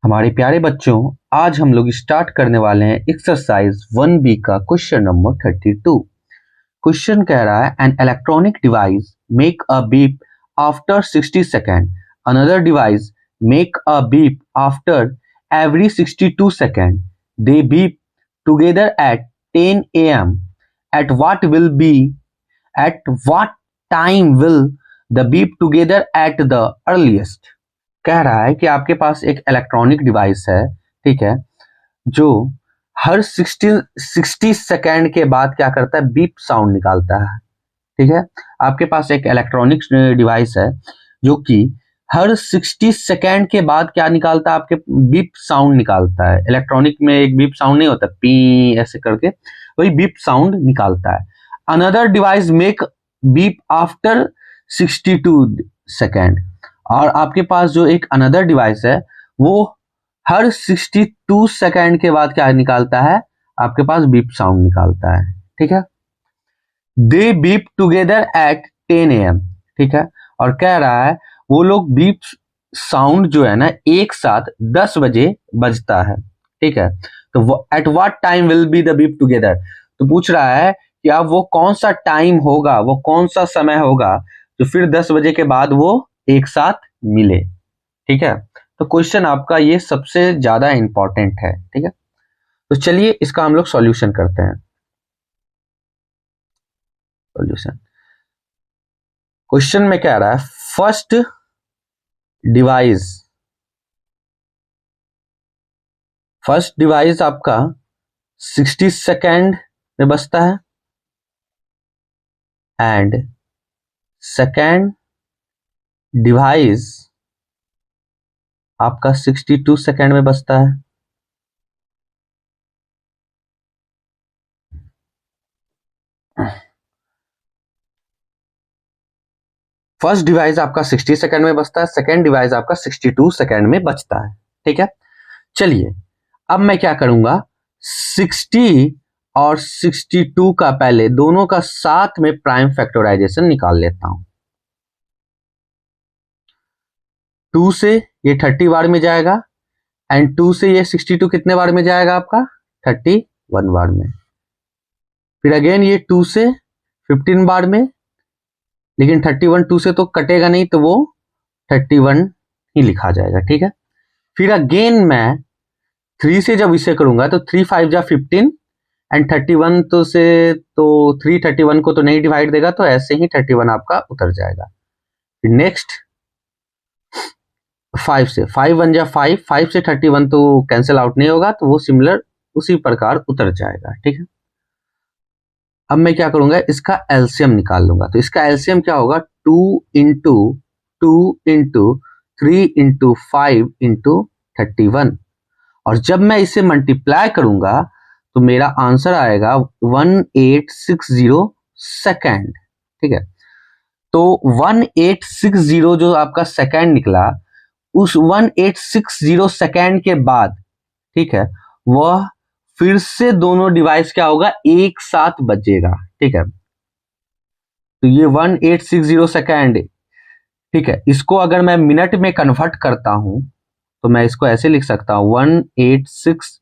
हमारे प्यारे बच्चों, आज हम लोग स्टार्ट करने वाले हैं एक्सरसाइज 1B का क्वेश्चन नंबर 32। क्वेश्चन कह रहा है an electronic device make a beep after 60 second, another device make a beep after every 62 second, they beep together at 10 AM. At what time will the beep together at the earliest? कह रहा है कि आपके पास एक electronic device है, ठीक है, जो हर 60 सेकेंड के बाद क्या करता है, बीप साउंड निकालता है। ठीक है, आपके पास एक इलेक्ट्रॉनिक डिवाइस है जो कि हर 60 सेकेंड के बाद क्या निकालता है, आपके बीप साउंड निकालता है। इलेक्ट्रॉनिक में एक बीप साउंड नहीं होता, पी ऐसे करके, वही बीप साउंड निकालता है। Another device make beep after 62 second, और आपके पास जो एक अनदर डिवाइस है वो हर 62 सेकेंड के बाद क्या निकालता है, आपके पास बीप साउंड निकालता है। ठीक है, दे बीप टुगेदर एट 10 AM। ठीक है, और कह रहा है वो लोग बीप साउंड जो है ना एक साथ 10 बजे बजता है। ठीक है, तो eight what time will be the beep together, तो पूछ रहा है कि अब वो कौन सा टाइम होगा, वो कौन सा समय होगा जो फिर 10 बजे के बाद वो एक साथ मिले। ठीक है, तो क्वेश्चन आपका ये सबसे ज्यादा इंपॉर्टेंट है। ठीक है, तो चलिए इसका हम लोग सॉल्यूशन करते हैं। सॉल्यूशन क्वेश्चन में क्या रहा है, फर्स्ट डिवाइस आपका 60 सेकेंड में बचता है एंड सेकेंड डिवाइस आपका 62 सेकेंड में बचता है। फर्स्ट डिवाइस आपका 60 सेकेंड में बचता है, सेकेंड डिवाइस आपका 62 सेकेंड में बचता है। ठीक है, चलिए अब मैं क्या करूंगा, 60 और 62 का पहले दोनों का साथ में प्राइम फैक्टराइजेशन निकाल लेता हूं। 2 से ये 30 बार में जाएगा एंड 2 से ये 62 कितने बार में जाएगा, आपका 31 बार में। फिर अगेन ये 2 से 15 बार में, लेकिन 31 2 से तो कटेगा नहीं, तो वो 31 ही लिखा जाएगा। ठीक है, फिर अगेन मैं 3 से जब इसे करूंगा तो 3 5 जा 15 एंड 31 तो से तो 3 31 को तो नहीं डिवाइड देगा, तो ऐसे ही 31 आपका उतर जाएगा। फिर नेक्स्ट 5 से 5 1 जा 5, 5 से 31 तो कैंसिल आउट नहीं होगा, तो वो सिमिलर उसी प्रकार उतर जाएगा। ठीक है, अब मैं क्या करूंगा, इसका एलसीएम निकाल लूंगा। तो इसका एलसीएम क्या होगा, 2 इंटू 2 इंटू 3 इंटू 5 इंटू 31, और जब मैं इसे मल्टीप्लाई करूंगा तो मेरा आंसर आएगा 1860 सेकेंड। ठीक है, तो 1860 जो आपका सेकेंड निकला, उस 1860 सेकेंड के बाद, ठीक है, वह फिर से दोनों डिवाइस क्या होगा, एक साथ बजेगा। ठीक है, तो ये 1860 सेकेंड, ठीक है, इसको अगर मैं मिनट में कन्वर्ट करता हूं तो मैं इसको ऐसे लिख सकता हूं, 1860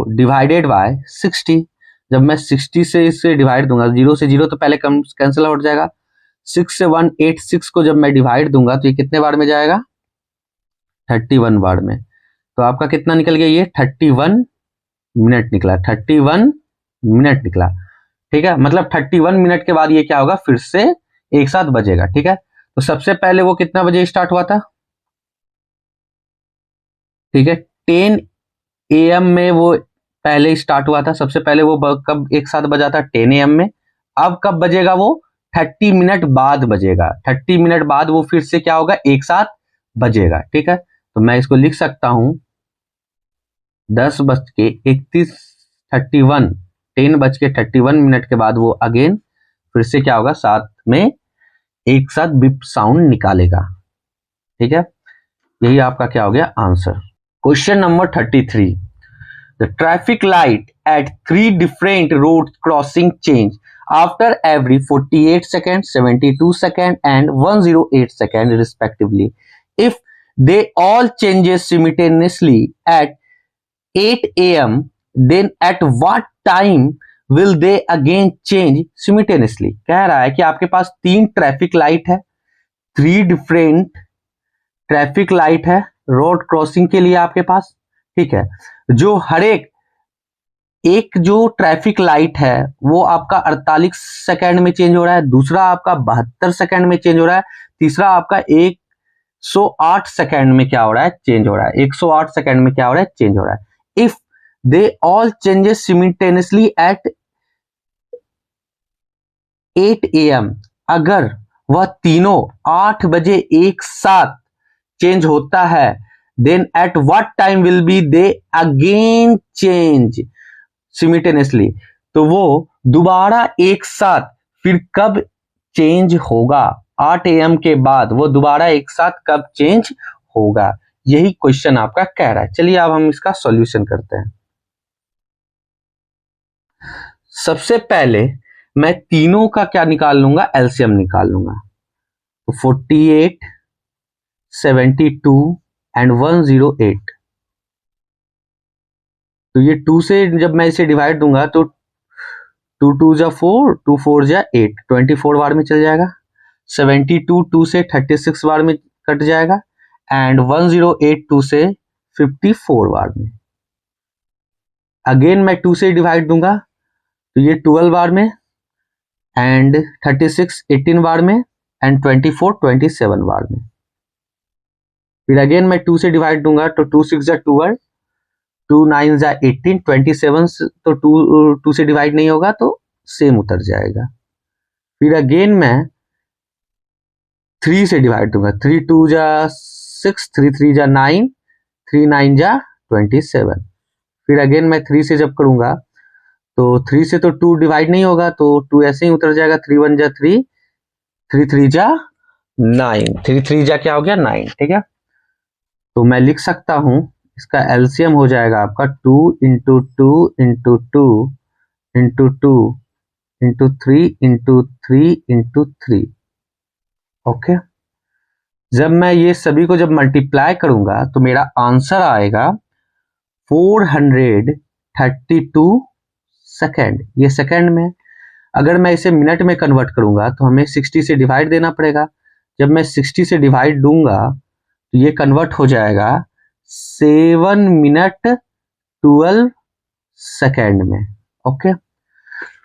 डिवाइडेड बाय 60। जब मैं 60 से इससे डिवाइड दूंगा, 0 से 0 तो पहले कैंसिल हो जाएगा, 6 से 186 को जब मैं डिवाइड दूंगा तो ये कितने बार में जाएगा, 31 बार में। तो आपका कितना निकल गया, ये 31 मिनट निकला, 31 मिनट निकला। ठीक है, मतलब 31 मिनट के बाद ये क्या होगा, फिर से एक साथ बजेगा। ठीक है, तो सबसे पहले वो कितना बजे स्टार्ट हुआ था, ठीक है, 10 AM में वो पहले स्टार्ट हुआ था, सबसे पहले वो कब एक साथ बजा था, 10 AM में। अब कब बजेगा वो, 30 मिनट बाद बजेगा, 30 मिनट बाद वो फिर से क्या होगा, एक साथ बजेगा। ठीक है, तो मैं इसको लिख सकता हूं 10:31 31, 10:31 मिनट के बाद वो अगेन फिर से क्या होगा, साथ में एक साथ बिप साउंड निकालेगा। ठीक है, यही आपका क्या हो गया answer. Question number 33, the traffic light at 3 different road crossing change after every 48 seconds, 72 seconds and 108 seconds respectively. If they all changes simultaneously at 8 a.m. then at what time will they again change simultaneously? कह रहा है कि आपके पास 3 traffic light है, 3 different traffic light है road crossing के लिए आपके पास, ठीक है। जो हर एक जो ट्रैफिक लाइट है वो आपका 48 सेकेंड में चेंज हो रहा है, दूसरा आपका 72 सेकेंड में चेंज हो रहा है, तीसरा आपका 108 सेकेंड में क्या हो रहा है, चेंज हो रहा है। 108 सेकेंड में क्या हो रहा है, चेंज हो रहा है। If they all changes simultaneously at 8 AM, अगर वह तीनों 8 बजे एक साथ चेंज होता है, then at what time will be they again change simultaneously, तो वो दोबारा एक साथ फिर कब चेंज होगा, 8 AM के बाद वो दोबारा एक साथ कब चेंज होगा, यही क्वेश्चन आपका कह रहा है। चलिए अब हम इसका सॉल्यूशन करते हैं। सबसे पहले मैं तीनों का क्या निकाल लूंगा, एलसीएम निकाल लूंगा। तो 48, 72 एंड 108, तो ये 2 से जब मैं इसे डिवाइड दूंगा तो 2 2 जा 4, 2 4 जा 8, 24 बार में चल जाएगा। 72 2 से 36 बार में कट जाएगा एंड 108 2 से 54 बार में। अगेन मैं 2 से डिवाइड दूंगा तो ये 12 बार में एंड 36 18 बार में एंड 24 27 बार में। फिर अगेन मैं 2 से डिवाइड दूंगा तो 2 6 जा 12, 2 9 जा 18, 27 तो 2 से डिवाइड नहीं होगा तो सेम उतर जाएगा। फिर अगेन मैं 3 से डिवाइड दूंगा, 3 2 जा 6, 3 3 जा 9, 3 9 जा 27। फिर अगेन मैं 3 से जब करूंगा तो 3 से तो 2 डिवाइड नहीं होगा तो 2 ऐसे ही उतर जाएगा, 3 1 जा 3, 3 3 जा 9, 3 3 जा क्या हो गया 9, ठीक है। तो मैं लिख सकता हूं इसका एलसीएम हो जाएगा आपका 2 into 2 into 2 into 2 into 3 into 3 into 3। Okay, जब मैं ये सभी को जब मल्टीप्लाई करूंगा तो मेरा आंसर आएगा 432 सेकेंड। ये सेकेंड में, अगर मैं इसे मिनट में कन्वर्ट करूंगा तो हमें 60 से डिवाइड देना पड़ेगा। जब मैं 60 से डिवाइड दूंगा तो ये कन्वर्ट हो जाएगा 7 मिनट 12 सेकेंड में। ओके,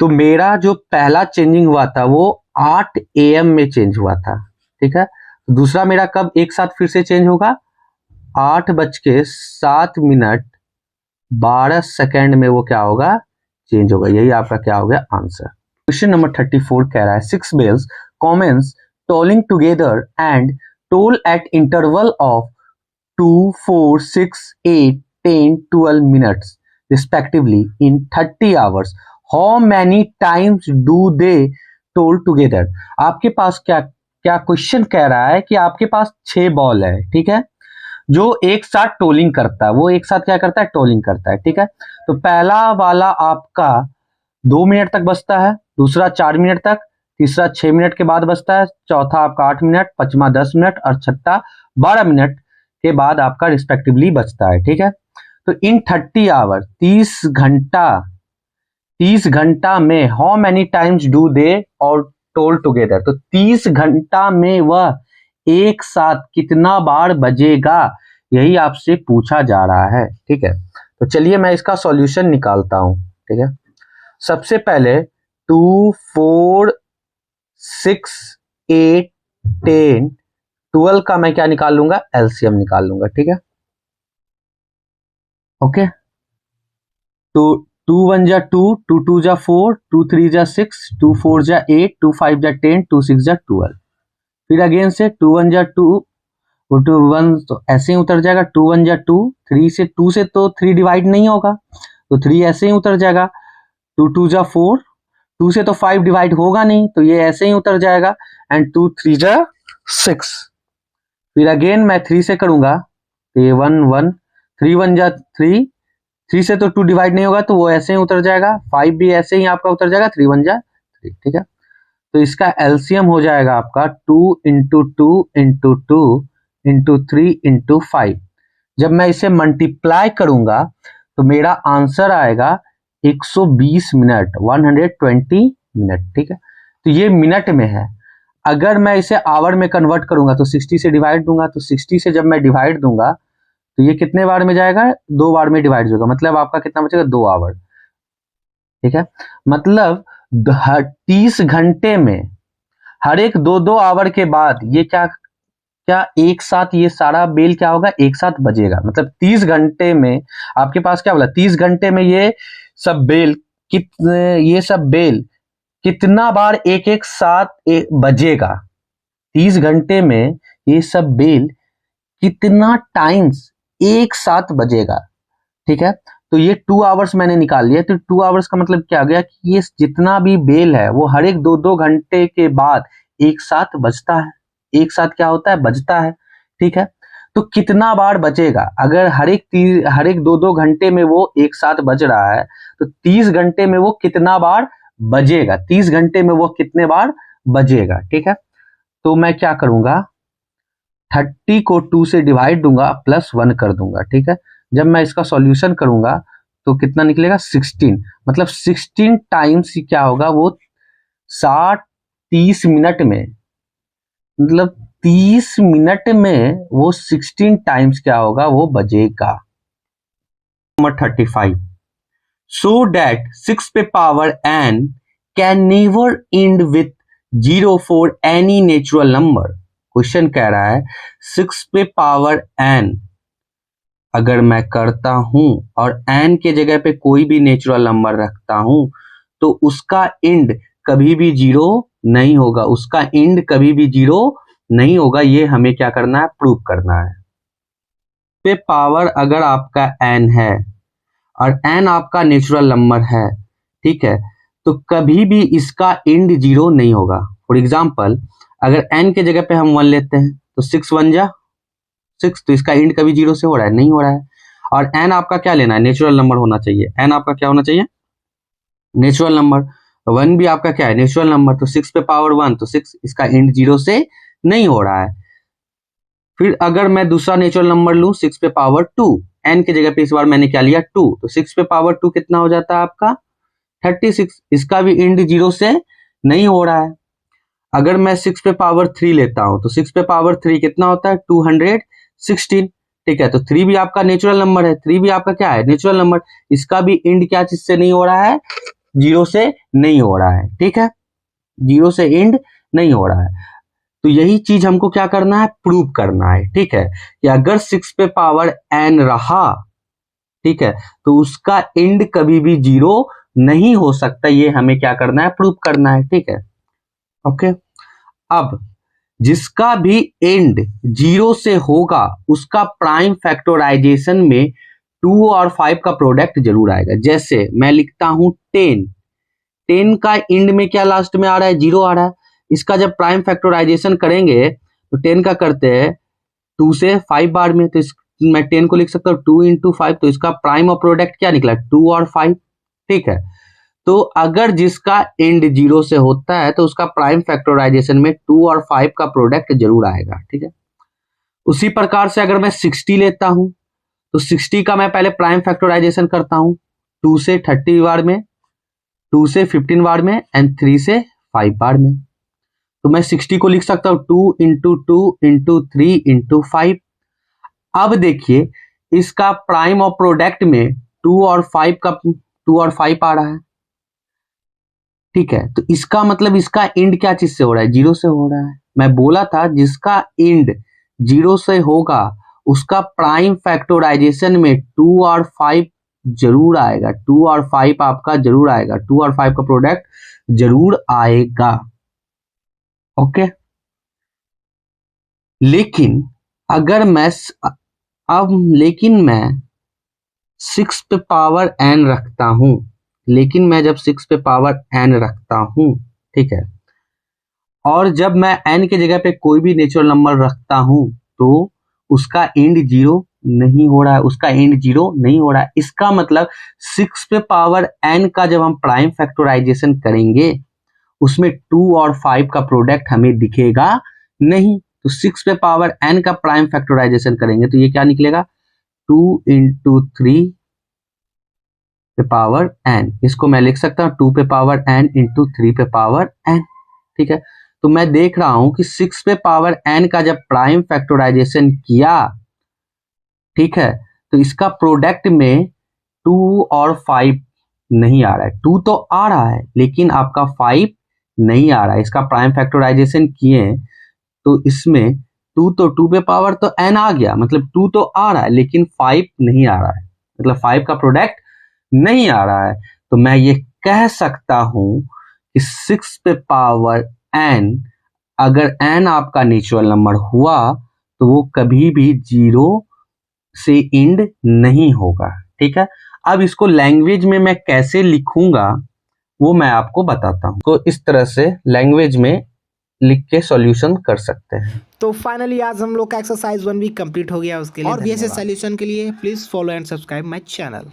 तो मेरा जो पहला चेंजिंग हुआ था वो 8 AM में चेंज हुआ था, ठीक है। तो दूसरा मेरा कब एक साथ फिर से चेंज होगा, 8:07 12 सेकेंड में वो क्या होगा, चेंज होगा। यही आपका क्या हो गया आंसर। क्वेश्चन नंबर 34 कह रहा है 6 bells commence tolling together and toll at interval of 2 4 6 8 10 12 minutes respectively in 30 hours. How many times do they toll together? आपके पास क्या क्या क्वेश्चन कह रहा है कि आपके पास 6 बॉल है, ठीक है, जो एक साथ टोलिंग करता है। वो एक साथ क्या करता है, टोलिंग करता है, ठीक है। तो पहला वाला आपका 2 मिनट तक बचता है, दूसरा 4 मिनट तक, तीसरा 6 मिनट के बाद बचता है, चौथा आपका 8 मिनट, पांचवा 10 मिनट और छठा 12 मिनट के बाद आपका रिस्पेक्टिवली बचता है, ठीक है। तो इन 30 आवर 30 घंटा में how many times do they और टोल टुगेदर, तो 30 घंटा में वह एक साथ कितना बार बजेगा, यही आपसे पूछा जा रहा है, ठीक है। तो चलिए मैं इसका सॉल्यूशन निकालता हूं, ठीक है। सबसे पहले 2 4 6 8 10 12 का मैं क्या निकाल लूंगा, एलसीएम निकाल लूंगा, ठीक है। ओके, तो 2 1 जा 2, 2 2 जा 4, 2 3 जा 6, 2 4 जा 8, 2 5 जा 10, 2 6 जा 12। फिर अगेन से 2 1 जा 2, 2 1 तो ऐसे ही उतर जाएगा, 2 1 जा 2, 3 से 2 से तो 3 डिवाइड नहीं होगा तो 3 ऐसे ही उतर जाएगा, 2 2 जा 4, 2 से तो 5 डिवाइड होगा नहीं तो ये ऐसे ही उतर जाएगा एंड 2 3 जा 6। फिर अगेन मैं 3 से करूंगा तो ये 1 1, 3 1 जा 3, 3 से तो 2 डिवाइड नहीं होगा तो वो ऐसे ही उतर जाएगा, 5 भी ऐसे ही आपका उतर जाएगा, 3 1 जा 3, ठीक है। तो इसका एलसीएम हो जाएगा आपका 2 इंटू 2 इंटू 2 इंटू 3 इंटू 5। जब मैं इसे मल्टीप्लाई करूंगा तो मेरा आंसर आएगा 120 मिनट, 120 मिनट। ठीक है, तो ये मिनट में है। अगर मैं इसे आवर में कन्वर्ट करूंगा तो 60 से डिवाइड दूंगा, तो 60 से जब मैं डिवाइड दूंगा तो ये कितने बार में जाएगा, 2 बार में डिवाइड होगा, मतलब आपका कितना बचेगा, 2 आवर। ठीक है, मतलब 30 घंटे में हर एक 2-2 आवर के बाद ये क्या क्या एक साथ ये सारा बेल क्या होगा, एक साथ बजेगा। मतलब 30 घंटे में आपके पास क्या बोला, 30 घंटे में ये सब बेल ये सब बेल कितना बार एक एक साथ बजेगा। 30 घंटे में ये सब बेल कितना टाइम्स एक साथ बजेगा। ठीक है, तो ये 2 आवर्स मैंने निकाल लिया। तो 2 आवर्स का मतलब क्या हो गया कि ये जितना भी बेल है वो हर एक 2-2 घंटे के बाद एक साथ बजता है, एक साथ क्या होता है, बजता है। ठीक है, तो कितना बार बजेगा, अगर हर एक 2-2 घंटे में वो एक साथ बज रहा है तो 30 घंटे में वो कितना बार बजेगा, 30 घंटे में वो कितने बार बजेगा। ठीक है, तो मैं क्या करूंगा, 30 को 2 से डिवाइड दूंगा प्लस 1 कर दूंगा। ठीक है, जब मैं इसका सॉल्यूशन करूंगा तो कितना निकलेगा, 16। मतलब 16 टाइम्स क्या होगा, वो 30 मिनट में, मतलब 30 मिनट में वो 16 टाइम्स क्या होगा, वो बजेगा। नंबर 35, सो डैट 6 पे power n can never and with 0 for any natural number. Question कह रहा है 6 पे पावर n अगर मैं करता हूं और n के जगह पे कोई भी नेचुरल नंबर रखता हूं तो उसका एंड कभी भी 0 नहीं होगा, उसका एंड कभी भी 0 नहीं होगा। ये हमें क्या करना है, प्रूव करना है। पे पावर अगर आपका n है और n आपका नेचुरल नंबर है, ठीक है, तो कभी भी इसका एंड 0 नहीं होगा। फॉर एग्जाम्पल अगर n के जगह पे हम 1 लेते हैं तो 6 1 जा 6, तो इसका एंड कभी 0 से हो रहा है, नहीं हो रहा है। और n आपका क्या लेना है, नेचुरल नंबर होना चाहिए। n आपका क्या होना चाहिए, नेचुरल नंबर। 1 भी आपका क्या है, नेचुरल नंबर। तो 6 पे पावर 1, तो 6 इसका एंड 0 से नहीं हो रहा है। फिर अगर मैं दूसरा नेचुरल नंबर लूं 6 पे पावर 2, n के जगह पे इस बार मैंने क्या लिया 2, तो 6 पे पावर 2 कितना हो जाता है आपका 36, इसका भी एंड 0 से नहीं हो रहा है। अगर मैं 6 पे पावर 3 लेता हूं तो 6 पे पावर 3 कितना होता है 216। ठीक है, तो 3 भी आपका नेचुरल नंबर है, 3 भी आपका क्या है, नेचुरल नंबर। इसका भी एंड क्या चीज से नहीं हो रहा है, 0 से नहीं हो रहा है। ठीक है, 0 से एंड नहीं हो रहा है। तो यही चीज हमको क्या करना है, प्रूव करना है। ठीक है, कि अगर 6 पे पावर n रहा, ठीक है, तो उसका एंड कभी भी 0 नहीं हो सकता। ये हमें क्या करना है, प्रूव करना है। ठीक है, ओके। अब जिसका भी एंड 0 से होगा उसका प्राइम फैक्टराइजेशन में 2 और 5 का प्रोडक्ट जरूर आएगा। जैसे मैं लिखता हूं 10 का एंड में क्या लास्ट में आ रहा है, 0 आ रहा है। इसका जब प्राइम फैक्टराइजेशन करेंगे तो 10 का करते हैं 2 से 5 बार में, तो मैं 10 को लिख सकता हूँ 2 इंटू 5, तो इसका प्राइम और प्रोडक्ट क्या निकला, 2 और 5। ठीक है, तो अगर जिसका एंड 0 से होता है तो उसका प्राइम फैक्टराइजेशन में 2 और 5 का प्रोडक्ट जरूर आएगा। ठीक है, उसी प्रकार से अगर मैं 60 लेता हूं तो 60 का मैं पहले प्राइम फैक्टराइजेशन करता हूं 2 से 30 बार में, 2 से 15 बार में एंड 3 से 5 बार में। तो मैं 60 को लिख सकता हूं 2 इंटू 2 इंटू 3 इंटू 5। अब देखिए इसका प्राइम और प्रोडक्ट में 2 और 5 आ रहा है। ठीक है, तो इसका मतलब इसका एंड क्या चीज से हो रहा है, 0 से हो रहा है। मैं बोला था जिसका एंड 0 से होगा उसका प्राइम फैक्टराइजेशन में 2 और 5 जरूर आएगा, 2 और 5 आपका जरूर आएगा, 2 और 5 का प्रोडक्ट जरूर आएगा। ओके, लेकिन अगर मैं लेकिन मैं 6 पे पावर n रखता हूं, लेकिन मैं जब 6 पे पावर n रखता हूं, ठीक है, और जब मैं n के जगह पे कोई भी नेचुरल नंबर रखता हूं तो उसका एंड 0 नहीं हो रहा है, उसका एंड 0 नहीं हो रहा है। इसका मतलब 6 पे पावर n का जब हम प्राइम फैक्टराइजेशन करेंगे उसमें 2 और 5 का प्रोडक्ट हमें दिखेगा नहीं। तो 6 पे पावर n का प्राइम फैक्टराइजेशन करेंगे तो ये क्या निकलेगा 2 इंटू 3 पे पावर n। इसको मैं लिख सकता हूँ 2 पे पावर n इंटू 3 पे पावर n। ठीक है, तो मैं देख रहा हूं कि 6 पे पावर n का जब प्राइम फैक्टराइजेशन किया, ठीक है, तो इसका प्रोडक्ट में 2 और 5 नहीं आ रहा है। 2 तो आ रहा है लेकिन आपका 5 नहीं आ रहा है। इसका प्राइम फैक्टराइजेशन किए तो इसमें 2 तो 2 पे पावर तो n आ गया, मतलब 2 तो आ रहा है लेकिन 5 नहीं आ रहा है, मतलब 5 का प्रोडक्ट नहीं आ रहा है। तो मैं ये कह सकता हूं कि 6 पे पावर n, अगर n आपका नेचुरल नंबर हुआ तो वो कभी भी 0 से एंड नहीं होगा। ठीक है, अब इसको लैंग्वेज में मैं कैसे लिखूंगा वो मैं आपको बताता हूं। तो इस तरह से लैंग्वेज में लिख के सॉल्यूशन कर सकते हैं। तो फाइनली आज हम लोग का एक्सरसाइज 1 भी कंप्लीट हो गया। उसके लिए और भी ऐसे सॉल्यूशन के लिए please follow and subscribe my channel.